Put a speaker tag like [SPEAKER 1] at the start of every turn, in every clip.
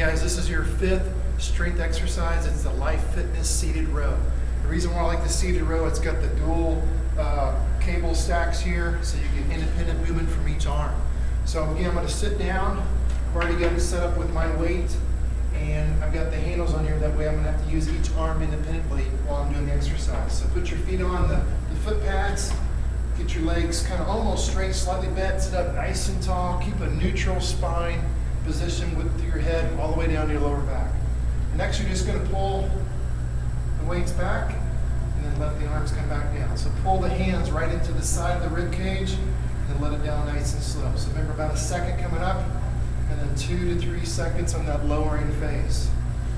[SPEAKER 1] guys, this is your fifth strength exercise. It's the Life Fitness seated row. The reason why I like the seated row, it's got the dual cable stacks here, so you get independent movement from each arm. So again, I'm going to sit down. I've already got it set up with my weight, and I've got the handles on here. That way I'm going to have to use each arm independently while I'm doing the exercise. So put your feet on the foot pads. Get your legs kind of almost straight, slightly bent. Sit up nice and tall. Keep a neutral spine position with your head all the way down to your lower back. And next you're just going to pull the weights back and then let the arms come back down. So pull the hands right into the side of the rib cage and then let it down nice and slow. So remember, about a second coming up and then 2 to 3 seconds on that lowering phase.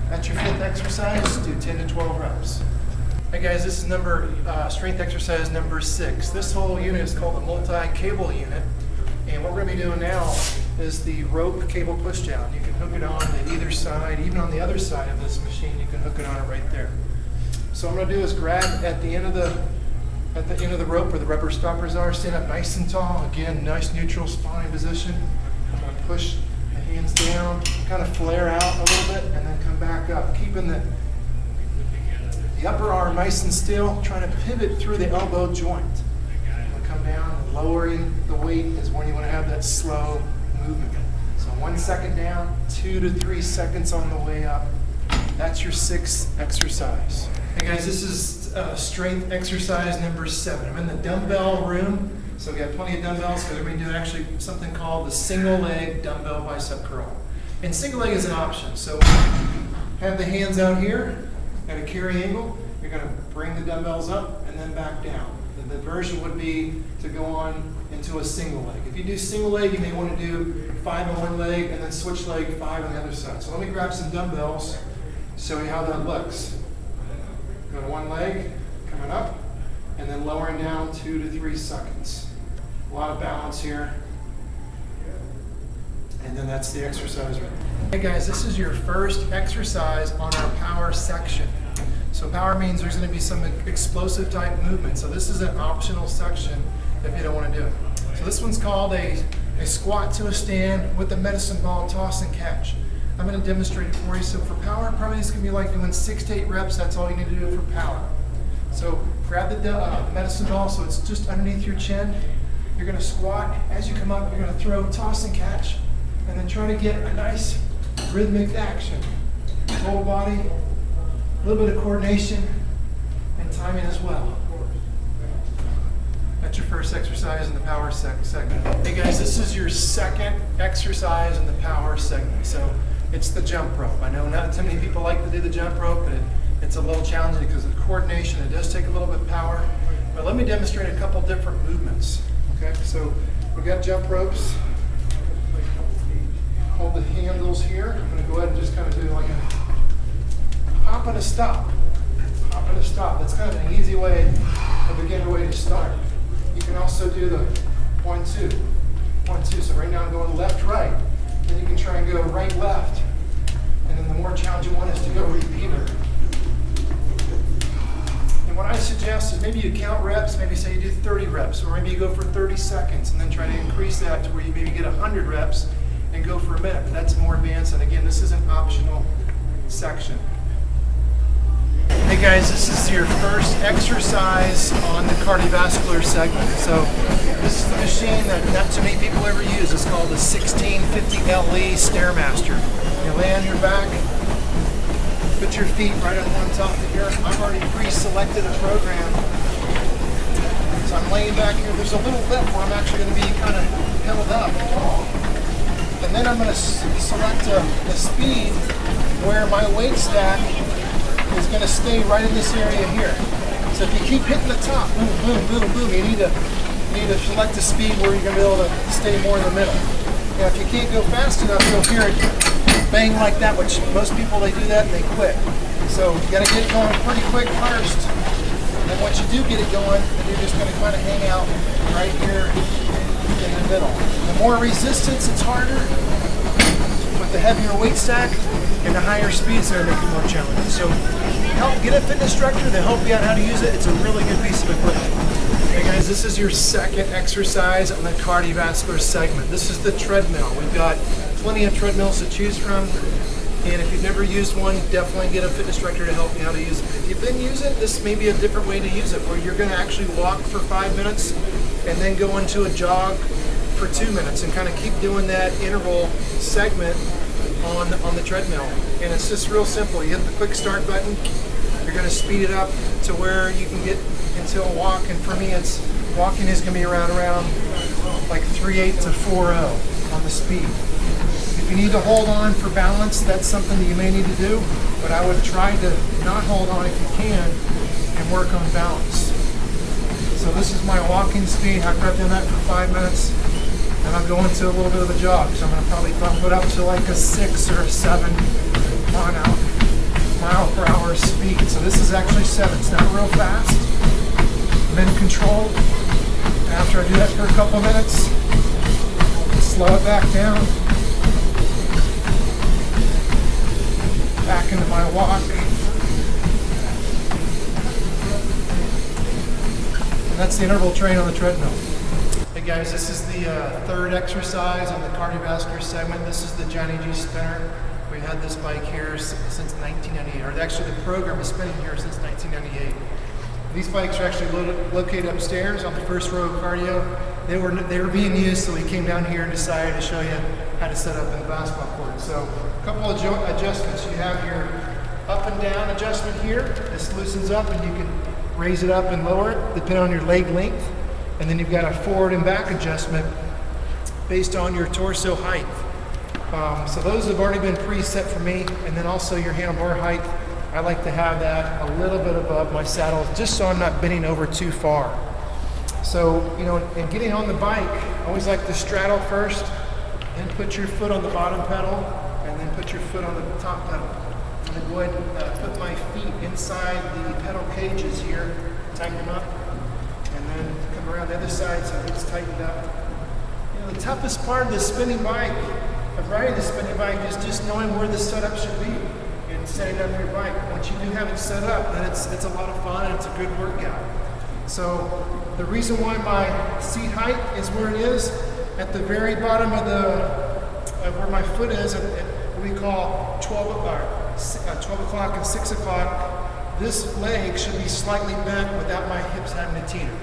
[SPEAKER 1] That's your fifth exercise. Do 10 to 12 reps. Hey guys, this is strength exercise number 6. This whole unit is called the multi-cable unit. And what we're going to be doing now is the rope cable pushdown. You can hook it on to either side, even on the other side of this machine, you can hook it on it right there. So what I'm going to do is grab at the end of the rope where the rubber stoppers are, stand up nice and tall. Again, nice neutral spine position. I'm going to push the hands down, kind of flare out a little bit, and then come back up, keeping the upper arm nice and still, trying to pivot through the elbow joint. Come down, and lowering the weight is when you want to have that slow movement. So 1 second down, 2 to 3 seconds on the way up. That's your 6th exercise. Hey guys, this is strength exercise number 7. I'm in the dumbbell room, so we got plenty of dumbbells because we're going to do actually something called the single leg dumbbell bicep curl. And single leg is an option. So have the hands out here at a carry angle. You're going to bring the dumbbells up and then back down. The version would be to go on into a single leg. If you do single leg, you may want to do 5 on one leg and then switch leg 5 on the other side. So let me grab some dumbbells, show you how that looks. Go to one leg, coming up, and then lowering down 2 to 3 seconds. A lot of balance here. And then that's the exercise right there. Hey guys, this is your first exercise on our power section. So power means there's going to be some explosive type movement. So this is an optional section if you don't want to do it. So this one's called a squat to a stand with a medicine ball toss and catch. I'm going to demonstrate it for you. So for power, probably it's going to be like doing 6 to 8 reps. That's all you need to do for power. So grab the medicine ball so it's just underneath your chin. You're going to squat. As you come up, you're going to throw, toss and catch, and then try to get a nice rhythmic action. Whole body. A little bit of coordination and timing as well. That's your first exercise in the power segment. Hey guys, this is your second exercise in the power segment. So it's the jump rope. I know not too many people like to do the jump rope, but it's a little challenging because of the coordination. It does take a little bit of power. But let me demonstrate a couple different movements. Okay, so we've got jump ropes. Hold the handles here. I'm going to go ahead and just kind of do like a hop and a stop. Hop and a stop. That's kind of an easy way, a beginner way to start. You can also do the 1, 2, 1, 2. So right now I'm going left, right. Then you can try and go right, left. And then the more challenging one is to go repeater. And what I suggest is maybe you count reps, maybe say you do 30 reps, or maybe you go for 30 seconds and then try to increase that to where you maybe get 100 reps and go for a minute. But that's more advanced. And again, this is an optional section. Hey guys, this is your first exercise on the cardiovascular segment. So this is the machine that not too many people ever use. It's called the 1650 LE Stairmaster. You lay on your back, put your feet right on top of here. I've already pre-selected a program. So I'm laying back here. There's a little lip where I'm actually going to be kind of held up. And then I'm going to select a speed where my weight stack is going to stay right in this area here. So if you keep hitting the top, boom, boom, boom, boom, you need to select a speed where you're going to be able to stay more in the middle. Now if you can't go fast enough, you'll hear it bang like that, which most people, they do that and they quit. So you got to get it going pretty quick first. And then once you do get it going, then you're just going to kind of hang out right here in the middle. The more resistance, it's harder. With the heavier weight stack and the higher speeds, they're making it more challenging. So get a fitness instructor to help you out how to use it. It's a really good piece of equipment. Hey guys, this is your second exercise on the cardiovascular segment. This is the treadmill. We've got plenty of treadmills to choose from. And if you've never used one, definitely get a fitness instructor to help you how to use it. If you've been using it, this may be a different way to use it, where you're going to actually walk for 5 minutes and then go into a jog for 2 minutes and kind of keep doing that interval segment on the treadmill. And it's just real simple. You hit the quick start button, you're going to speed it up to where you can get into a walk. And for me, it's walking is going to be around like 3.8 to 4.0 on the speed. If you need to hold on for balance, that's something that you may need to do, but I would try to not hold on if you can and work on balance. So this is my walking speed. I've done that for 5 minutes, and I'm going to a little bit of a jog. So I'm going to probably bump it up to like a 6 or a 7 mile per hour speed. So this is actually 7. It's not real fast. I'm in control. After I do that for a couple minutes, slow it back down. Back into my walk. And that's the interval train on the treadmill. Hey guys, this is the third exercise on the cardiovascular segment. This is the Johnny G spinner. We've had this bike here since 1998, or actually the program has been here since 1998. These bikes are actually located upstairs on the first row of cardio. They were being used, so we came down here and decided to show you how to set up in the basketball court. So a couple of adjustments. You have your up and down adjustment here. This loosens up and you can raise it up and lower it depending on your leg length. And then you've got a forward and back adjustment based on your torso height. So those have already been preset for me. And then also your handlebar height. I like to have that a little bit above my saddle just so I'm not bending over too far. So, you know, in getting on the bike, I always like to straddle first, then put your foot on the bottom pedal, and then put your foot on the top pedal. I'm going to go ahead and put my feet inside the pedal cages here, tighten them up, and then come around the other side so it's tightened up. You know, the toughest part of the spinning bike, of riding the spinning bike, is just knowing where the setup should be and setting up your bike. Once you do have it set up, then it's a lot of fun and it's a good workout. So the reason why my seat height is where it is, at the very bottom of where my foot is, at what we call 12 o'clock and 6 o'clock, this leg should be slightly bent without my hips having to teeter.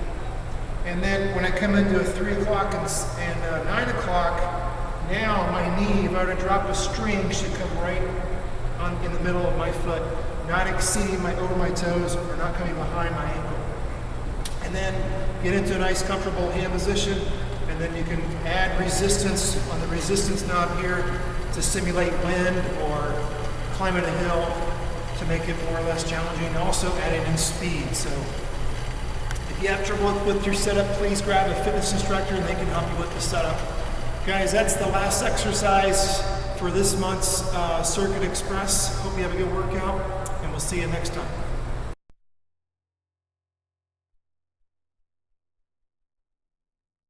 [SPEAKER 1] And then when I come into a 3 o'clock and 9 o'clock, now my knee, if I were to drop a string, should come right in the middle of my foot, not exceeding over my toes or not coming behind my ankle. And then get into a nice comfortable hand position, and then you can add resistance on the resistance knob here to simulate wind or climbing a hill to make it more or less challenging, and also adding in speed. So if you have trouble with your setup, please grab a fitness instructor and they can help you with the setup. Guys, that's the last exercise for this month's Circuit Express. Hope you have a good workout, and we'll see you next time.